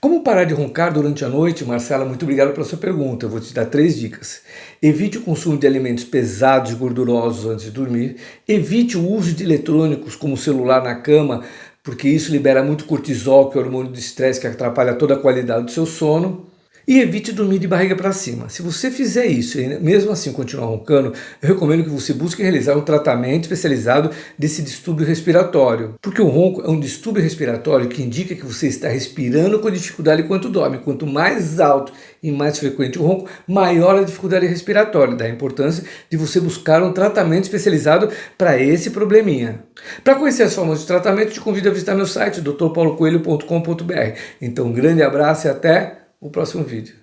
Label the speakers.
Speaker 1: Como parar de roncar durante a noite? Marcela, muito obrigado pela sua pergunta. Eu vou te dar 3 dicas. Evite o consumo de alimentos pesados e gordurosos antes de dormir. Evite o uso de eletrônicos como o celular na cama, porque isso libera muito cortisol, que é o hormônio do estresse que atrapalha toda a qualidade do seu sono. E evite dormir de barriga para cima. Se você fizer isso e mesmo assim continuar roncando, eu recomendo que você busque realizar um tratamento especializado desse distúrbio respiratório. Porque o ronco é um distúrbio respiratório que indica que você está respirando com dificuldade enquanto dorme. Quanto mais alto e mais frequente o ronco, maior a dificuldade respiratória. Daí a importância de você buscar um tratamento especializado para esse probleminha. Para conhecer as formas de tratamento, te convido a visitar meu site drpaulocoelho.com.br. Então um grande abraço e até o próximo vídeo.